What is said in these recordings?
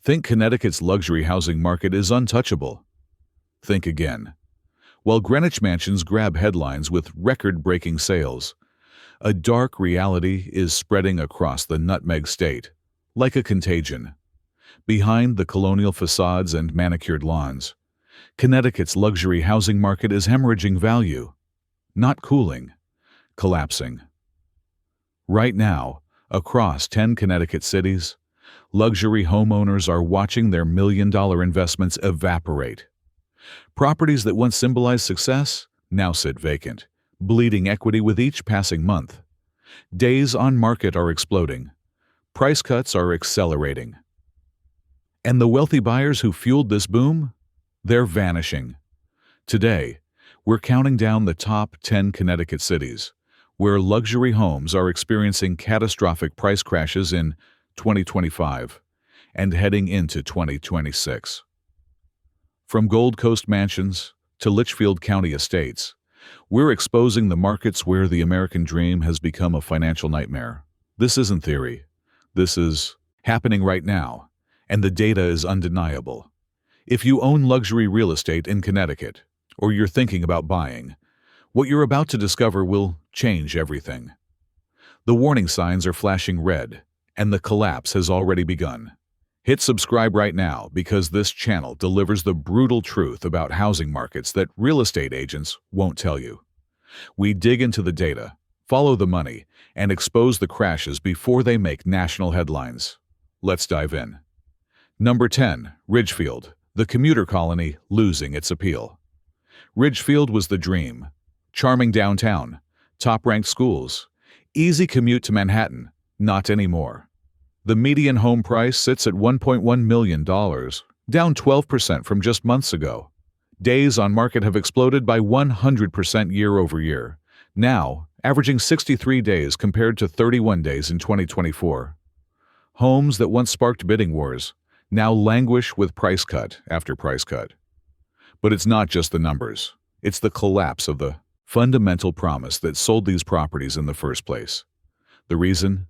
Think Connecticut's luxury housing market is untouchable. Think again. While Greenwich mansions grab headlines with record-breaking sales, a dark reality is spreading across the nutmeg state, like a contagion. Behind the colonial facades and manicured lawns, Connecticut's luxury housing market is hemorrhaging value, not cooling, collapsing. Right now, across 10 Connecticut cities, luxury homeowners are watching their million-dollar investments evaporate. Properties that once symbolized success now sit vacant, bleeding equity with each passing month. Days on market are exploding. Price cuts are accelerating. And the wealthy buyers who fueled this boom? They're vanishing. Today, we're counting down the top 10 Connecticut cities, where luxury homes are experiencing catastrophic price crashes in 2025 and heading into 2026. From Gold Coast mansions to Litchfield County estates, we're exposing the markets where the American dream has become a financial nightmare. This isn't theory. This is happening right now, and the data is undeniable. If you own luxury real estate in Connecticut, or you're thinking about buying, what you're about to discover will change everything. The warning signs are flashing red, and the collapse has already begun. Hit subscribe right now because this channel delivers the brutal truth about housing markets that real estate agents won't tell you. We dig into the data, follow the money, and expose the crashes before they make national headlines. Let's dive in. Number 10. Ridgefield, the commuter colony losing its appeal. Ridgefield was the dream. Charming downtown, top-ranked schools, easy commute to Manhattan. Not anymore. The median home price sits at $1.1 million, down 12% from just months ago. Days on market have exploded by 100% year over year, now averaging 63 days compared to 31 days in 2024. Homes that once sparked bidding wars now languish with price cut after price cut. But it's not just the numbers. It's the collapse of the fundamental promise that sold these properties in the first place. The reason?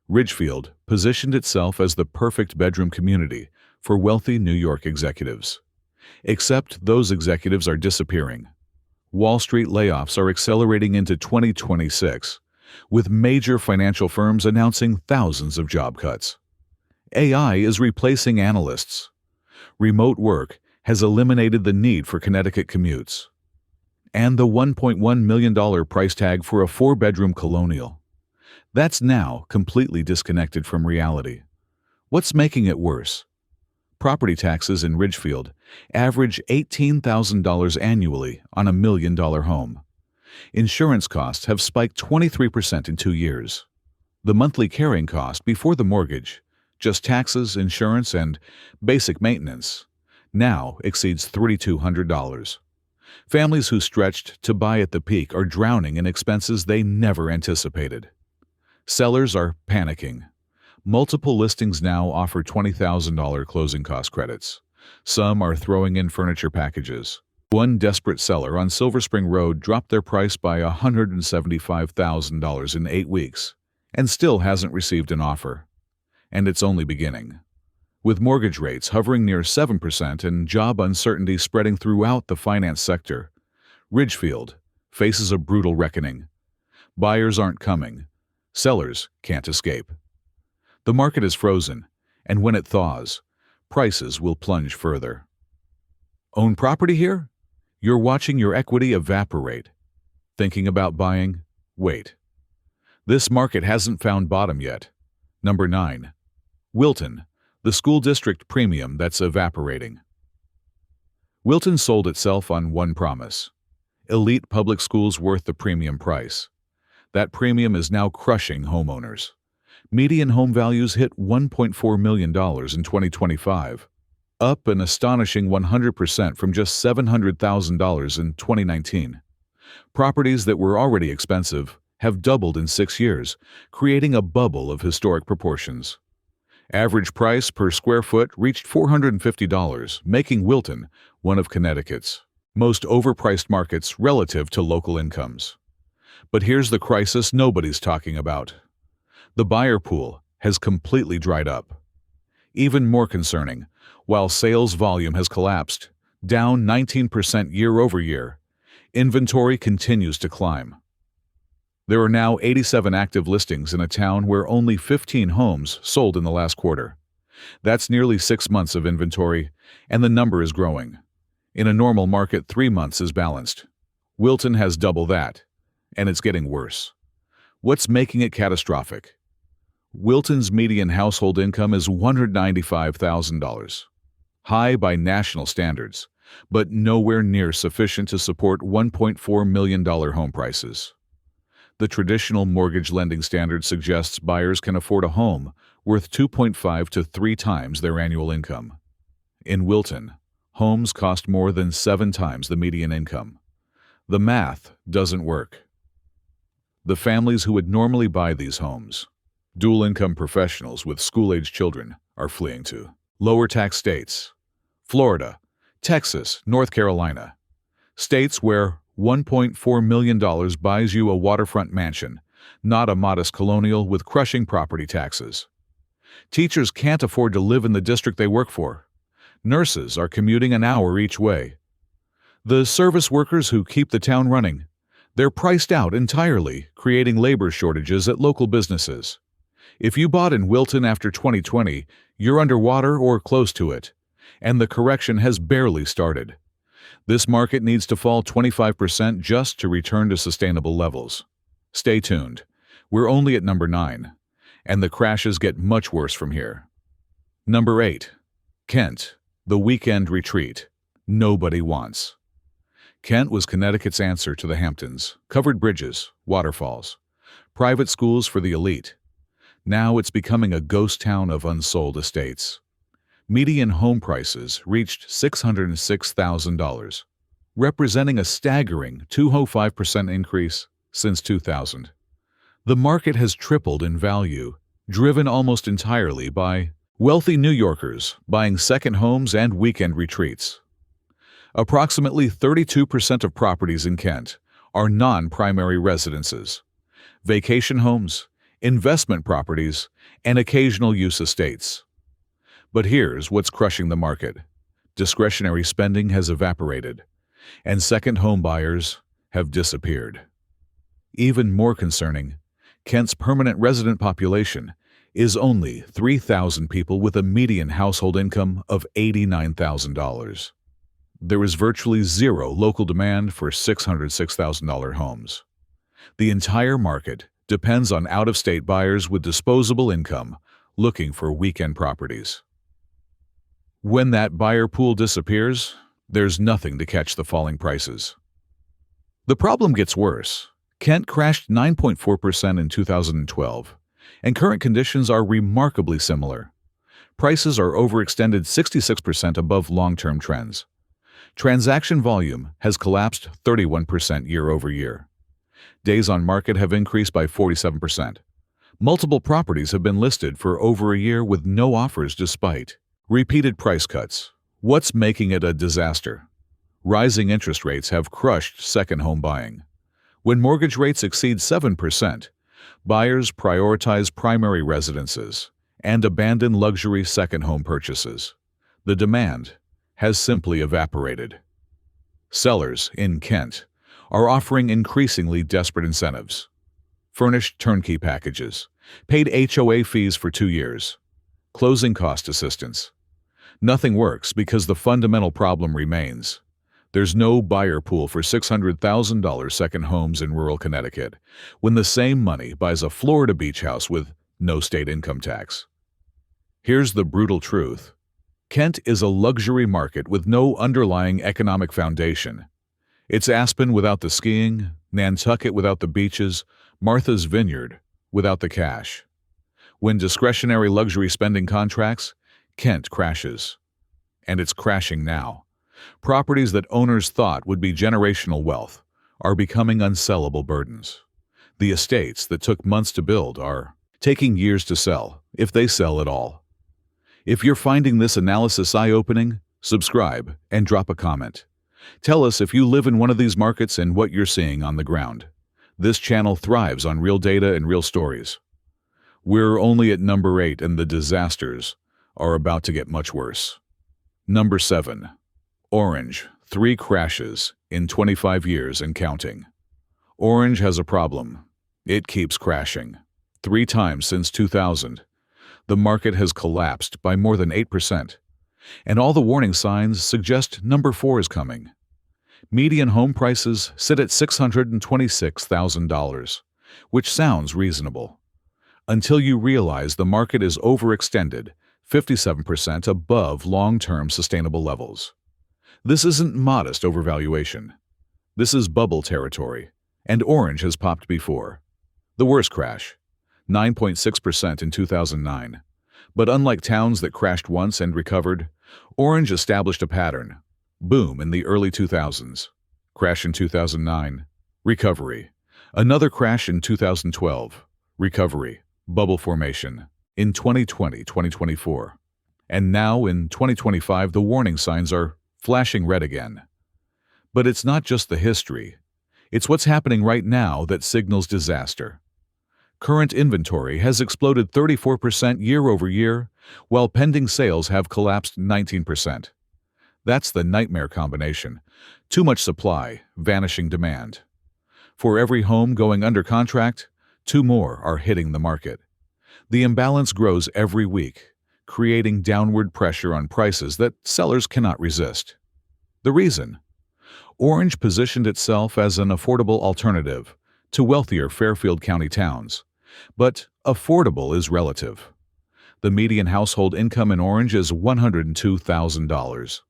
Ridgefield positioned itself as the perfect bedroom community for wealthy New York executives. Except those executives are disappearing. Wall Street layoffs are accelerating into 2026, with major financial firms announcing thousands of job cuts. AI is replacing analysts. Remote work has eliminated the need for Connecticut commutes. And the $1.1 million price tag for a 4-bedroom colonial. That's now completely disconnected from reality. What's making it worse? Property taxes in Ridgefield average $18,000 annually on a $1 million home. Insurance costs have spiked 23% in 2 years. The monthly carrying cost before the mortgage, just taxes, insurance, and basic maintenance, now exceeds $3,200. Families who stretched to buy at the peak are drowning in expenses they never anticipated. Sellers are panicking. Multiple listings now offer $20,000 closing cost credits. Some are throwing in furniture packages. One desperate seller on Silver Spring Road dropped their price by $175,000 in 8 weeks and still hasn't received an offer. And it's only beginning. With mortgage rates hovering near 7% and job uncertainty spreading throughout the finance sector, Ridgefield faces a brutal reckoning. Buyers aren't coming. Sellers can't escape. The market is frozen, and when it thaws, prices will plunge further. Own property here? You're watching your equity evaporate. Thinking about buying? Wait. This market hasn't found bottom yet. Number 9. Wilton, the school district premium that's evaporating. Wilton sold itself on one promise: elite public schools worth the premium price. That premium is now crushing homeowners. Median home values hit $1.4 million in 2025, up an astonishing 100% from just $700,000 in 2019. Properties that were already expensive have doubled in 6 years, creating a bubble of historic proportions. Average price per square foot reached $450, making Wilton one of Connecticut's most overpriced markets relative to local incomes. But here's the crisis nobody's talking about. The buyer pool has completely dried up. Even more concerning, while sales volume has collapsed, down 19% year over year, inventory continues to climb. There are now 87 active listings in a town where only 15 homes sold in the last quarter. That's nearly 6 months of inventory, and the number is growing. In a normal market, 3 months is balanced. Wilton has double that, and it's getting worse. What's making it catastrophic? Wilton's median household income is $195,000. High by national standards, but nowhere near sufficient to support $1.4 million home prices. The traditional mortgage lending standard suggests buyers can afford a home worth 2.5 to 3 times their annual income. In Wilton, homes cost more than 7 times the median income. The math doesn't work. The families who would normally buy these homes, dual-income professionals with school-age children, are fleeing to lower tax states, Florida, Texas, North Carolina, states where $1.4 million buys you a waterfront mansion, not a modest colonial with crushing property taxes. Teachers can't afford to live in the district they work for. Nurses are commuting an hour each way. The service workers who keep the town running, they're priced out entirely, creating labor shortages at local businesses. If you bought in Wilton after 2020, you're underwater or close to it, and the correction has barely started. This market needs to fall 25% just to return to sustainable levels. Stay tuned. We're only at number 9, and the crashes get much worse from here. Number 8. Kent, the weekend retreat nobody wants. Kent was Connecticut's answer to the Hamptons. Covered bridges, waterfalls, private schools for the elite. Now it's becoming a ghost town of unsold estates. Median home prices reached $606,000, representing a staggering 205% increase since 2000. The market has tripled in value, driven almost entirely by wealthy New Yorkers buying second homes and weekend retreats. Approximately 32% of properties in Kent are non-primary residences, vacation homes, investment properties, and occasional use estates. But here's what's crushing the market. Discretionary spending has evaporated, and second home buyers have disappeared. Even more concerning, Kent's permanent resident population is only 3,000 people with a median household income of $89,000. There is virtually zero local demand for $606,000 homes. The entire market depends on out-of-state buyers with disposable income looking for weekend properties. When that buyer pool disappears, there's nothing to catch the falling prices. The problem gets worse. Kent crashed 9.4% in 2012, and current conditions are remarkably similar. Prices are overextended 66% above long-term trends. Transaction volume has collapsed 31% year over year. Days on market have increased by 47%. Multiple properties have been listed for over a year with no offers despite repeated price cuts. What's making it a disaster? Rising interest rates have crushed second home buying. When mortgage rates exceed 7%, buyers prioritize primary residences and abandon luxury second home purchases. The demand has simply evaporated. Sellers in Kent are offering increasingly desperate incentives. Furnished turnkey packages, paid HOA fees for 2 years, closing cost assistance. Nothing works because the fundamental problem remains. There's no buyer pool for $600,000 second homes in rural Connecticut, when the same money buys a Florida beach house with no state income tax. Here's the brutal truth. Kent is a luxury market with no underlying economic foundation. It's Aspen without the skiing, Nantucket without the beaches, Martha's Vineyard without the cash. When discretionary luxury spending contracts, Kent crashes. And it's crashing now. Properties that owners thought would be generational wealth are becoming unsellable burdens. The estates that took months to build are taking years to sell, if they sell at all. If you're finding this analysis eye-opening, subscribe and drop a comment. Tell us if you live in one of these markets and what you're seeing on the ground. This channel thrives on real data and real stories. We're only at number 8 and the disasters are about to get much worse. Number 7. Orange, 3 crashes in 25 years and counting. Orange has a problem. It keeps crashing. 3 times since 2000. The market has collapsed by more than 8%. And all the warning signs suggest number 4 is coming. Median home prices sit at $626,000, which sounds reasonable. Until you realize the market is overextended, 57% above long-term sustainable levels. This isn't modest overvaluation. This is bubble territory, and orange has popped before. The worst crash, 9.6% in 2009. But unlike towns that crashed once and recovered, orange established a pattern. Boom in the early 2000s. Crash in 2009. Recovery. Another crash in 2012. Recovery. Bubble formation. In 2020-2024. And now in 2025, the warning signs are flashing red again. But it's not just the history. It's what's happening right now that signals disaster. Current inventory has exploded 34% year over year, while pending sales have collapsed 19%. That's the nightmare combination. Too much supply, vanishing demand. For every home going under contract, 2 more are hitting the market. The imbalance grows every week, creating downward pressure on prices that sellers cannot resist. The reason? Orange positioned itself as an affordable alternative to wealthier Fairfield County towns. But affordable is relative. The median household income in Orange is $102,000.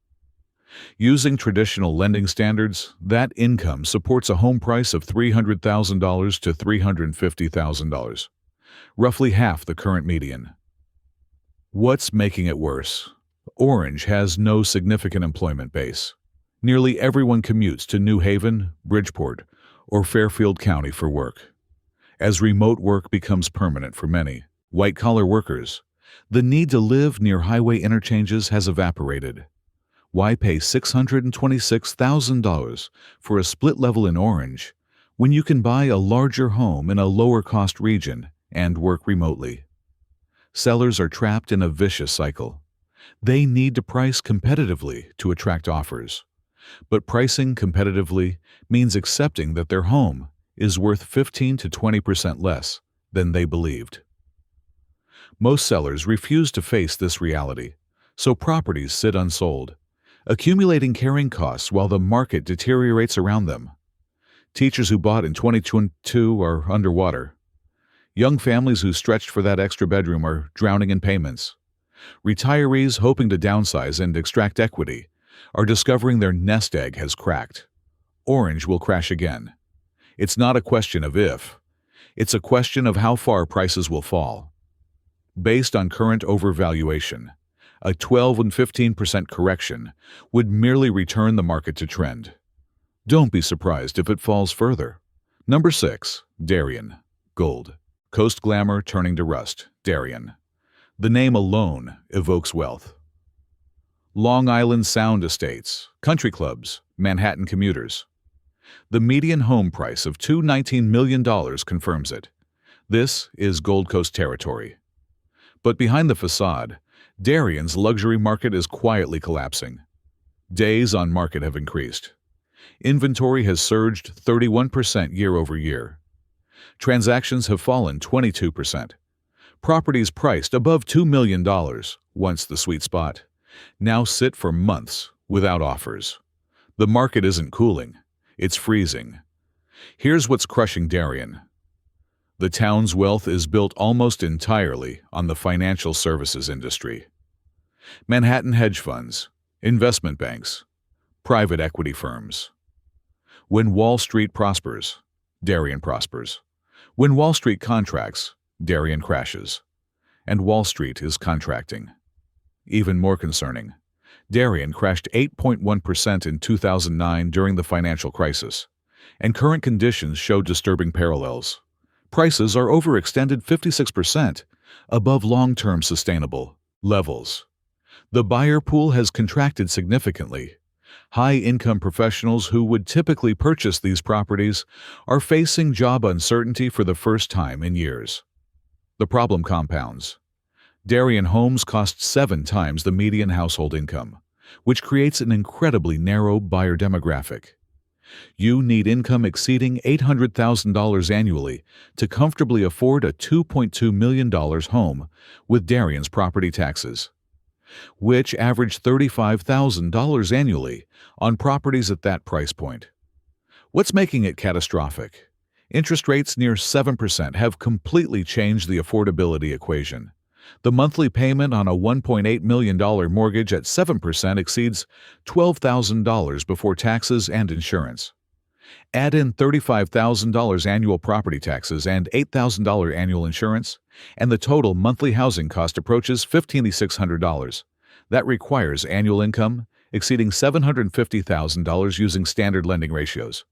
Using traditional lending standards, that income supports a home price of $300,000 to $350,000, roughly half the current median. What's making it worse? Orange has no significant employment base. Nearly everyone commutes to New Haven, Bridgeport, or Fairfield County for work. As remote work becomes permanent for many white-collar workers, the need to live near highway interchanges has evaporated. Why pay $626,000 for a split level in Orange when you can buy a larger home in a lower-cost region and work remotely? Sellers are trapped in a vicious cycle. They need to price competitively to attract offers. But pricing competitively means accepting that their home is worth 15 to 20% less than they believed. Most sellers refuse to face this reality, so properties sit unsold, accumulating carrying costs while the market deteriorates around them. Teachers who bought in 2022 are underwater. Young families who stretched for that extra bedroom are drowning in payments. Retirees hoping to downsize and extract equity are discovering their nest egg has cracked. Orange will crash again. It's not a question of if. It's a question of how far prices will fall. Based on current overvaluation, a 12 and 15% correction would merely return the market to trend. Don't be surprised if it falls further. Number 6. Darien. Gold. Coast glamour turning to rust. Darien. The name alone evokes wealth. Long Island Sound estates, country clubs, Manhattan commuters. The median home price of $219 million confirms it. This is Gold Coast territory. But behind the facade, Darien's luxury market is quietly collapsing. Days on market have increased. Inventory has surged 31% year over year. Transactions have fallen 22%. Properties priced above $2 million, once the sweet spot, now sit for months without offers. The market isn't cooling, it's freezing. Here's what's crushing Darien. The town's wealth is built almost entirely on the financial services industry. Manhattan hedge funds, investment banks, private equity firms. When Wall Street prospers, Darien prospers. When Wall Street contracts, Darien crashes. And Wall Street is contracting. Even more concerning, Darien crashed 8.1% in 2009 during the financial crisis, and current conditions show disturbing parallels. Prices are overextended 56% above long-term sustainable levels. The buyer pool has contracted significantly. High-income professionals who would typically purchase these properties are facing job uncertainty for the first time in years. The problem compounds. Darien homes cost 7 times the median household income, which creates an incredibly narrow buyer demographic. You need income exceeding $800,000 annually to comfortably afford a $2.2 million home with Darien's property taxes, which average $35,000 annually on properties at that price point. What's making it catastrophic? Interest rates near 7% have completely changed the affordability equation. The monthly payment on a $1.8 million mortgage at 7% exceeds $12,000 before taxes and insurance. Add in $35,000 annual property taxes and $8,000 annual insurance, and the total monthly housing cost approaches $1,500. That requires annual income exceeding $750,000 using standard lending ratios.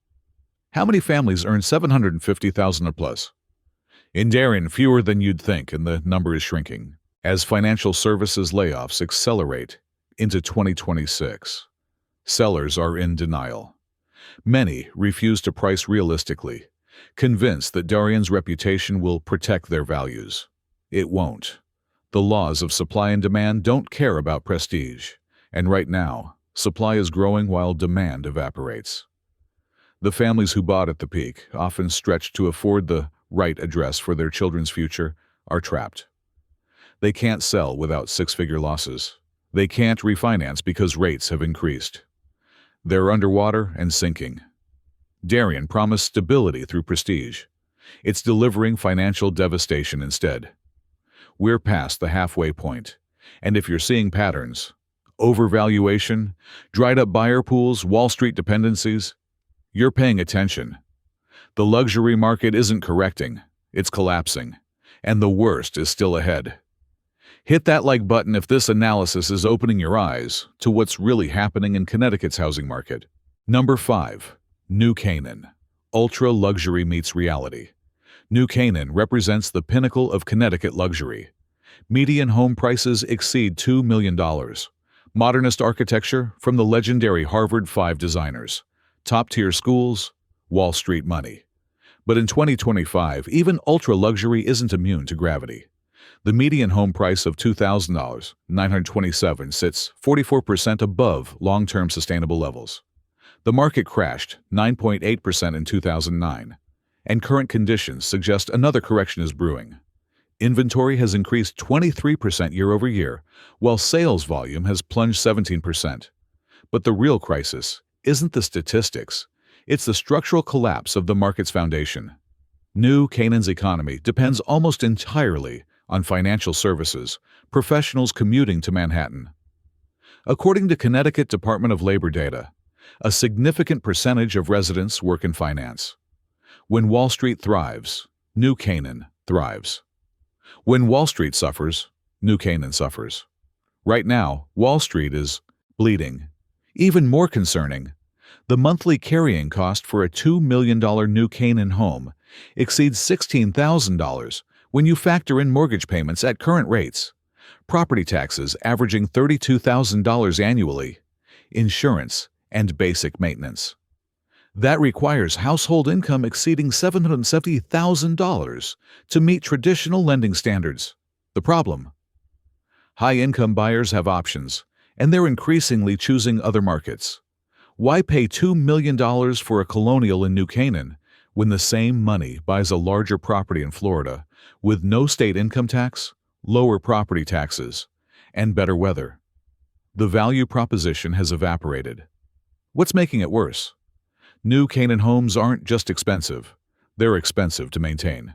How many families earn $750,000 or plus? In Darien, fewer than you'd think, and the number is shrinking as financial services layoffs accelerate into 2026. Sellers are in denial. Many refuse to price realistically, convinced that Darien's reputation will protect their values. It won't. The laws of supply and demand don't care about prestige, and right now, supply is growing while demand evaporates. The families who bought at the peak, often stretched to afford the right address for their children's future, are trapped. They can't sell without six-figure losses. They can't refinance because rates have increased. They're underwater and sinking. Darien promised stability through prestige. It's delivering financial devastation instead. We're past the halfway point, and if you're seeing patterns, overvaluation, dried-up buyer pools, Wall Street dependencies, you're paying attention. The luxury market isn't correcting, it's collapsing, and the worst is still ahead. Hit that like button if this analysis is opening your eyes to what's really happening in Connecticut's housing market. Number 5. New Canaan. Ultra-luxury meets reality. New Canaan represents the pinnacle of Connecticut luxury. Median home prices exceed $2 million. Modernist architecture from the legendary Harvard 5 designers. Top-tier schools, Wall Street money. But in 2025, even ultra-luxury isn't immune to gravity. The median home price of $2,000, $927, sits 44% above long-term sustainable levels. The market crashed 9.8% in 2009, and current conditions suggest another correction is brewing. Inventory has increased 23% year over year, while sales volume has plunged 17%. But the real crisis isn't the statistics. It's the structural collapse of the market's foundation. New Canaan's economy depends almost entirely on financial services, professionals commuting to Manhattan. According to Connecticut Department of Labor data, a significant percentage of residents work in finance. When Wall Street thrives, New Canaan thrives. When Wall Street suffers, New Canaan suffers. Right now, Wall Street is bleeding. Even more concerning, the monthly carrying cost for a $2 million New Canaan home exceeds $16,000 when you factor in mortgage payments at current rates, property taxes averaging $32,000 annually, insurance, and basic maintenance. That requires household income exceeding $770,000 to meet traditional lending standards. The problem? High-income buyers have options, and they're increasingly choosing other markets. Why pay $2 million for a colonial in New Canaan when the same money buys a larger property in Florida with no state income tax, lower property taxes, and better weather? The value proposition has evaporated. What's making it worse? New Canaan homes aren't just expensive, they're expensive to maintain.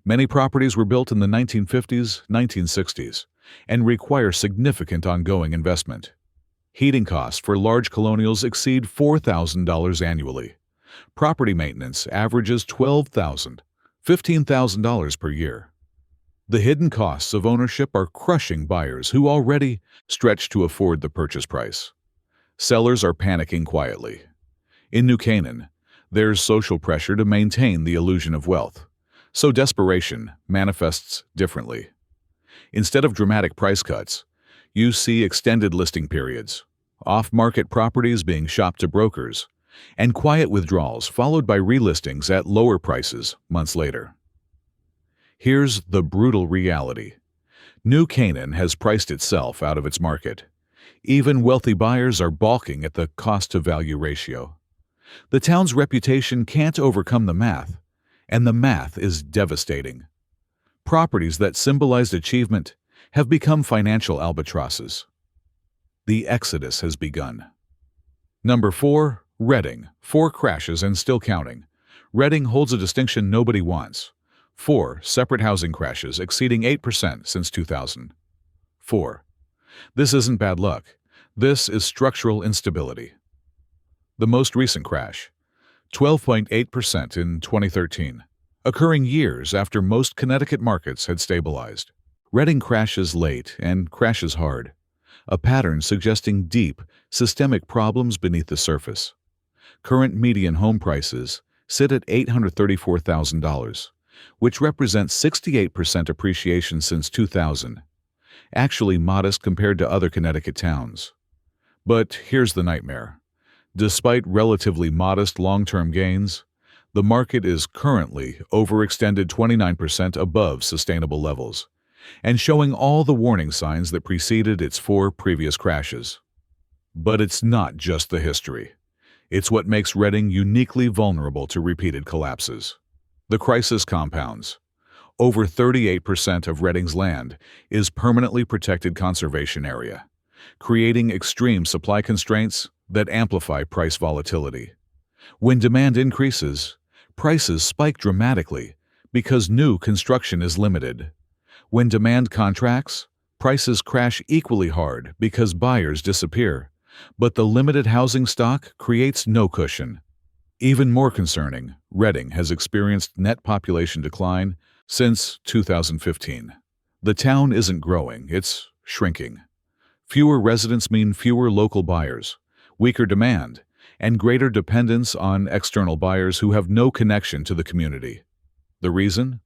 Many properties were built in the 1950s, 1960s, and require significant ongoing investment. Heating costs for large colonials exceed $4,000 annually. Property maintenance averages $12,000, $15,000 per year. The hidden costs of ownership are crushing buyers who already stretch to afford the purchase price. Sellers are panicking quietly. In New Canaan, there's social pressure to maintain the illusion of wealth, so desperation manifests differently. Instead of dramatic price cuts, you see extended listing periods, off-market properties being shopped to brokers, and quiet withdrawals followed by relistings at lower prices months later. Here's the brutal reality. New Canaan has priced itself out of its market. Even wealthy buyers are balking at the cost-to-value ratio. The town's reputation can't overcome the math, and the math is devastating. Properties that symbolized achievement have become financial albatrosses. The exodus has begun. Number 4, Reading. 4 crashes and still counting. Reading holds a distinction nobody wants. 4 separate housing crashes exceeding 8% since 2000. 4. This isn't bad luck. This is structural instability. The most recent crash, 12.8% in 2013, occurring years after most Connecticut markets had stabilized. Reading crashes late and crashes hard, a pattern suggesting deep, systemic problems beneath the surface. Current median home prices sit at $834,000, which represents 68% appreciation since 2000, actually modest compared to other Connecticut towns. But here's the nightmare. Despite relatively modest long-term gains, the market is currently overextended 29% above sustainable levels, and showing all the warning signs that preceded its 4 previous crashes. But it's not just the history. It's what makes Reading uniquely vulnerable to repeated collapses. The crisis compounds. Over 38% of Reading's land is permanently protected conservation area, creating extreme supply constraints that amplify price volatility. When demand increases, prices spike dramatically because new construction is limited. When demand contracts, prices crash equally hard because buyers disappear, but the limited housing stock creates no cushion. Even more concerning, Reading has experienced net population decline since 2015. The town isn't growing, it's shrinking. Fewer residents mean fewer local buyers, weaker demand, and greater dependence on external buyers who have no connection to the community. The reason?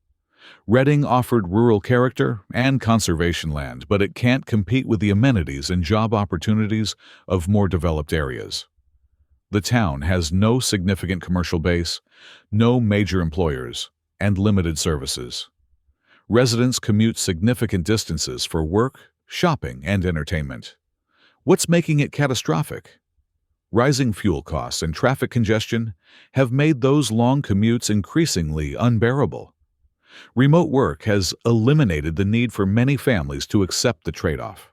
Reading offered rural character and conservation land, but it can't compete with the amenities and job opportunities of more developed areas. The town has no significant commercial base, no major employers, and limited services. Residents commute significant distances for work, shopping, and entertainment. What's making it catastrophic? Rising fuel costs and traffic congestion have made those long commutes increasingly unbearable. Remote work has eliminated the need for many families to accept the trade-off.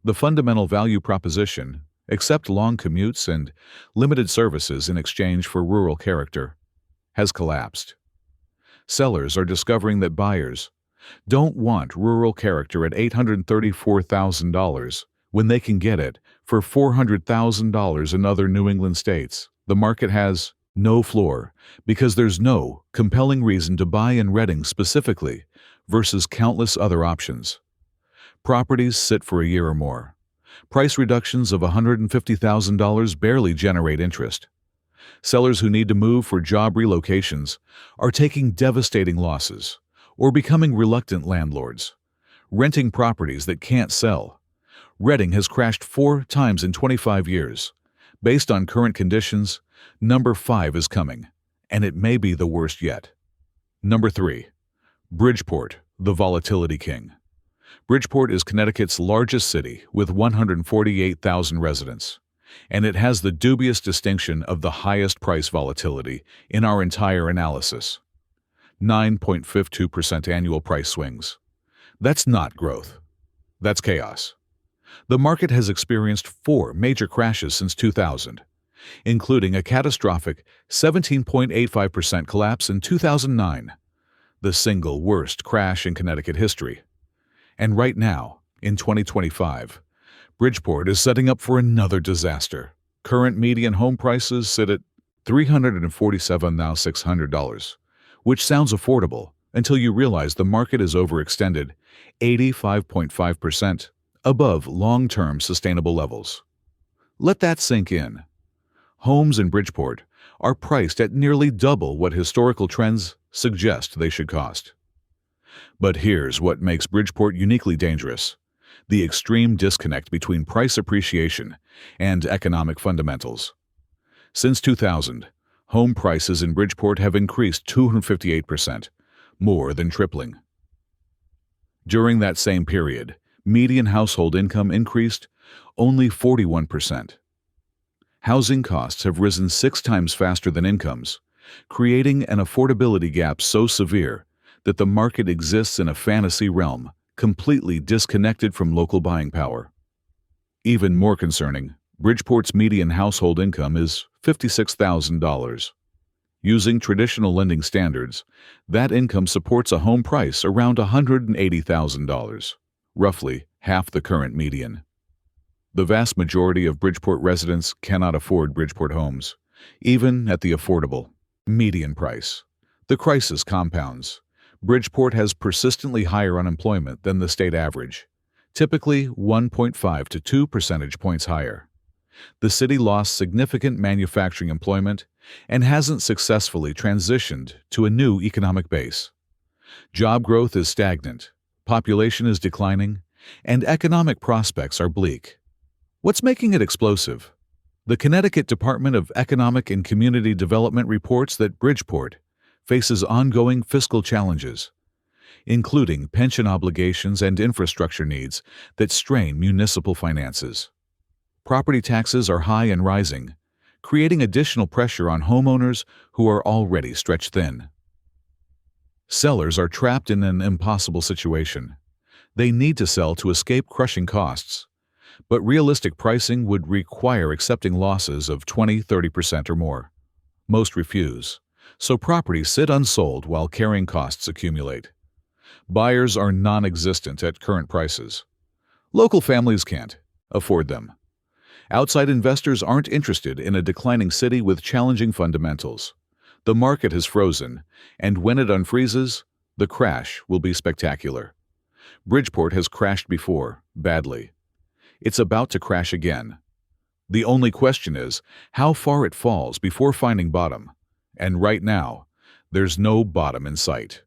The fundamental value proposition, accept long commutes and limited services in exchange for rural character, has collapsed. Sellers are discovering that buyers don't want rural character at $834,000 when they can get it for $400,000 in other New England states. The market has no floor because there's no compelling reason to buy in Reading specifically versus countless other options. Properties sit for a year or more. Price reductions of $150,000 barely generate interest. Sellers who need to move for job relocations are taking devastating losses or becoming reluctant landlords, renting properties that can't sell. Reading has crashed 4 times in 25 years. Based on current conditions, number 5 is coming, and it may be the worst yet. Number 3. Bridgeport, the volatility king. Bridgeport is Connecticut's largest city with 148,000 residents, and it has the dubious distinction of the highest price volatility in our entire analysis. 9.52% annual price swings. That's not growth. That's chaos. The market has experienced 4 major crashes since 2000, including a catastrophic 17.85% collapse in 2009, the single worst crash in Connecticut history. And right now, in 2025, Bridgeport is setting up for another disaster. Current median home prices sit at $347,600, which sounds affordable until you realize the market is overextended 85.5% above long-term sustainable levels. Let that sink in. Homes in Bridgeport are priced at nearly double what historical trends suggest they should cost. But here's what makes Bridgeport uniquely dangerous: the extreme disconnect between price appreciation and economic fundamentals. Since 2000, home prices in Bridgeport have increased 258%, more than tripling. During that same period, median household income increased only 41%. Housing costs have risen 6 times faster than incomes, creating an affordability gap so severe that the market exists in a fantasy realm, completely disconnected from local buying power. Even more concerning, Bridgeport's median household income is $56,000. Using traditional lending standards, that income supports a home price around $180,000, roughly half the current median. The vast majority of Bridgeport residents cannot afford Bridgeport homes, even at the affordable median price. The crisis compounds. Bridgeport has persistently higher unemployment than the state average, typically 1.5 to 2 percentage points higher. The city lost significant manufacturing employment and hasn't successfully transitioned to a new economic base. Job growth is stagnant, population is declining, and economic prospects are bleak. What's making it explosive? The Connecticut Department of Economic and Community Development reports that Bridgeport faces ongoing fiscal challenges, including pension obligations and infrastructure needs that strain municipal finances. Property taxes are high and rising, creating additional pressure on homeowners who are already stretched thin. Sellers are trapped in an impossible situation. They need to sell to escape crushing costs, but realistic pricing would require accepting losses of 20–30% or more. Most refuse, so properties sit unsold while carrying costs accumulate. Buyers are non-existent at current prices. Local families can't afford them. Outside investors aren't interested in a declining city with challenging fundamentals. The market has frozen, and when it unfreezes, the crash will be spectacular. Bridgeport has crashed before, badly. It's about to crash again. The only question is how far it falls before finding bottom. And right now, there's no bottom in sight.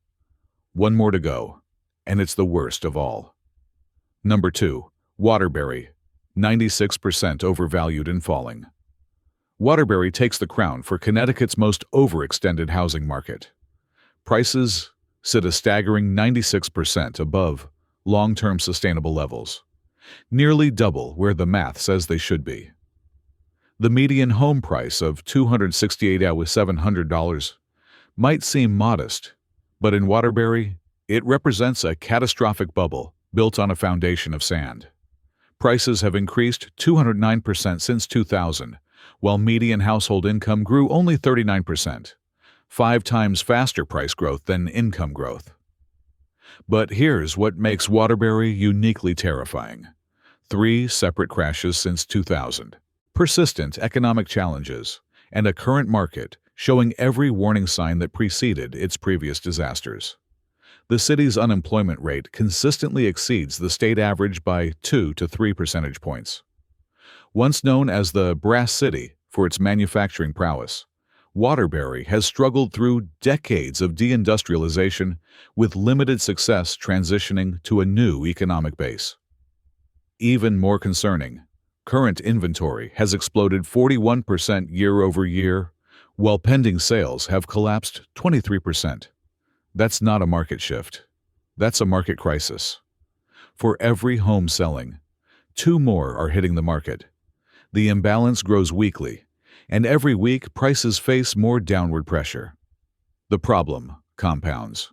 One more to go, and it's the worst of all. Number 2. Waterbury, 96% overvalued and falling. Waterbury takes the crown for Connecticut's most overextended housing market. Prices sit a staggering 96% above long-term sustainable levels, nearly double where the math says they should be. The median home price of $268,700 might seem modest, but in Waterbury, it represents a catastrophic bubble built on a foundation of sand. Prices have increased 209% since 2000, while median household income grew only 39%, 5 times faster price growth than income growth. But here's what makes Waterbury uniquely terrifying. 3 separate crashes since 2000, persistent economic challenges, and a current market showing every warning sign that preceded its previous disasters. The city's unemployment rate consistently exceeds the state average by 2 to 3 percentage points. Once known as the Brass City for its manufacturing prowess, Waterbury has struggled through decades of deindustrialization with limited success transitioning to a new economic base. Even more concerning, current inventory has exploded 41% year over year, while pending sales have collapsed 23%. That's not a market shift. That's a market crisis. For every home selling, 2 more are hitting the market. The imbalance grows weekly, and every week prices face more downward pressure. The problem compounds.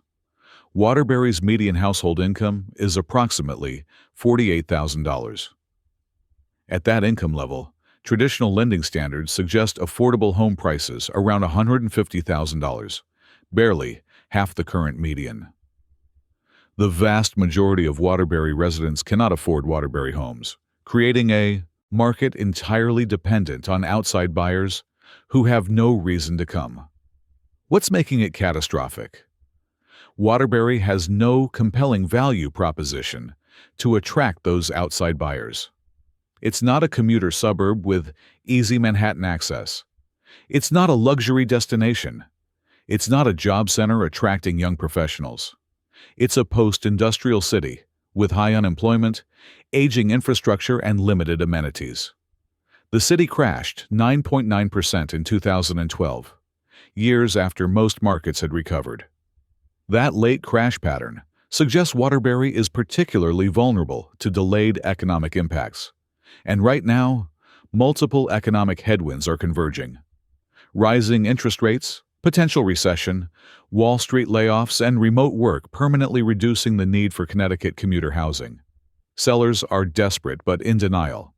Waterbury's median household income is approximately $48,000. At that income level, traditional lending standards suggest affordable home prices around $150,000, barely half the current median. The vast majority of Waterbury residents cannot afford Waterbury homes, creating a market entirely dependent on outside buyers who have no reason to come. What's making it catastrophic? Waterbury has no compelling value proposition to attract those outside buyers. It's not a commuter suburb with easy Manhattan access. It's not a luxury destination. It's not a job center attracting young professionals. It's a post-industrial city with high unemployment, aging infrastructure, and limited amenities. The city crashed 9.9% in 2012, years after most markets had recovered. That late crash pattern suggests Waterbury is particularly vulnerable to delayed economic impacts. And right now, multiple economic headwinds are converging. Rising interest rates, potential recession, Wall Street layoffs, and remote work permanently reducing the need for Connecticut commuter housing. Sellers are desperate but in denial.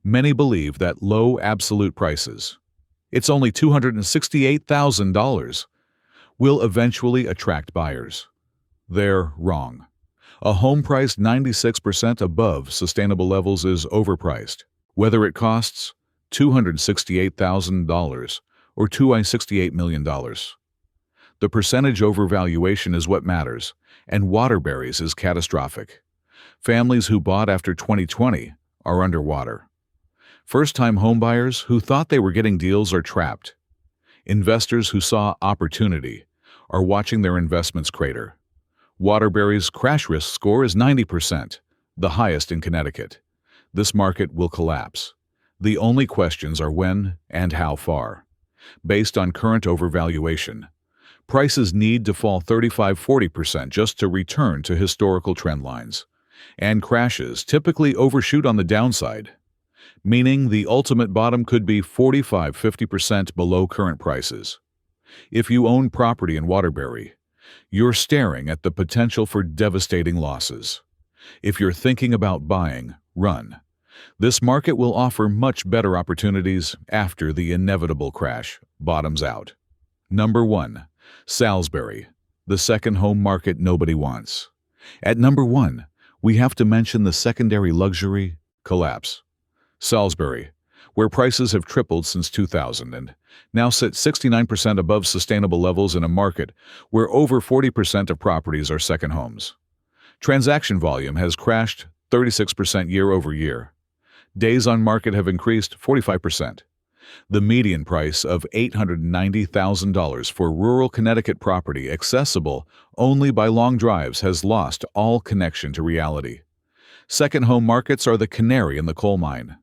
Many believe that low absolute prices, it's only $268,000, will eventually attract buyers. They're wrong. A home priced 96% above sustainable levels is overpriced, whether it costs $268,000 or $268 million. The percentage overvaluation is what matters, and Waterbury's is catastrophic. Families who bought after 2020 are underwater. First-time homebuyers who thought they were getting deals are trapped. Investors who saw opportunity are watching their investments crater. Waterbury's crash risk score is 90%, the highest in Connecticut. This market will collapse. The only questions are when and how far. Based on current overvaluation, prices need to fall 35–40% just to return to historical trend lines. And crashes typically overshoot on the downside, meaning the ultimate bottom could be 45–50% below current prices. If you own property in Waterbury, you're staring at the potential for devastating losses. If you're thinking about buying, run. This market will offer much better opportunities after the inevitable crash bottoms out. Number 1. Salisbury, the second home market nobody wants. At number 1, we have to mention the secondary luxury collapse. Salisbury, where prices have tripled since 2000 and now sit 69% above sustainable levels in a market where over 40% of properties are second homes. Transaction volume has crashed 36% year over year. Days on market have increased 45%. The median price of $890,000 for rural Connecticut property accessible only by long drives has lost all connection to reality. Second home markets are the canary in the coal mine.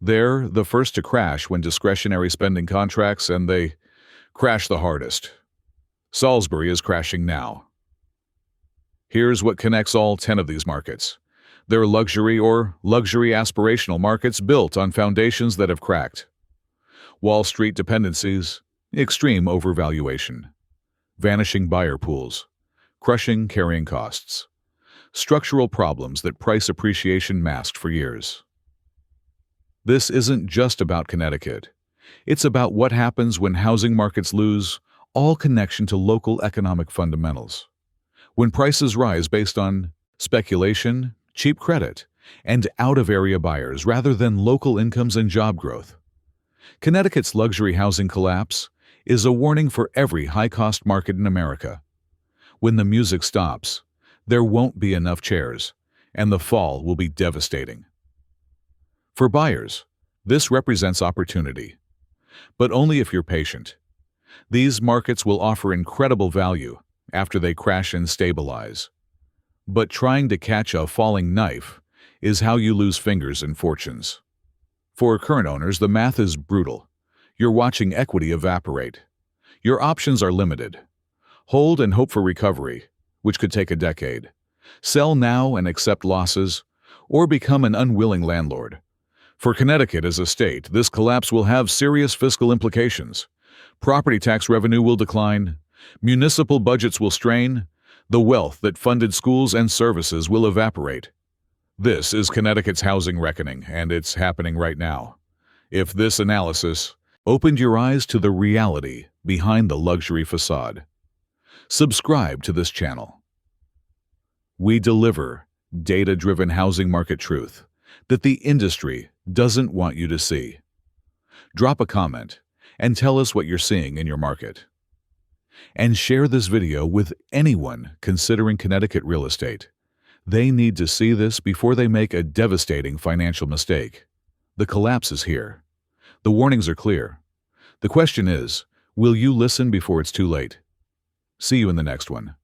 They're the first to crash when discretionary spending contracts, and they crash the hardest. Salisbury is crashing now. Here's what connects all 10 of these markets. They're luxury or luxury aspirational markets built on foundations that have cracked. Wall Street dependencies, extreme overvaluation, vanishing buyer pools, crushing carrying costs, structural problems that price appreciation masked for years. This isn't just about Connecticut. It's about what happens when housing markets lose all connection to local economic fundamentals. When prices rise based on speculation, cheap credit, and out-of-area buyers rather than local incomes and job growth. Connecticut's luxury housing collapse is a warning for every high-cost market in America. When the music stops, there won't be enough chairs, and the fall will be devastating. For buyers, this represents opportunity, but only if you're patient. These markets will offer incredible value after they crash and stabilize. But trying to catch a falling knife is how you lose fingers and fortunes. For current owners, the math is brutal. You're watching equity evaporate. Your options are limited. Hold and hope for recovery, which could take a decade. Sell now and accept losses, or become an unwilling landlord. For Connecticut as a state, this collapse will have serious fiscal implications. Property tax revenue will decline, municipal budgets will strain, the wealth that funded schools and services will evaporate. This is Connecticut's housing reckoning, and it's happening right now. If this analysis opened your eyes to the reality behind the luxury facade, subscribe to this channel. We deliver data-driven housing market truth that the industry doesn't want you to see. Drop a comment and tell us what you're seeing in your market. And share this video with anyone considering Connecticut real estate. They need to see this before they make a devastating financial mistake. The collapse is here. The warnings are clear. The question is, will you listen before it's too late? See you in the next one.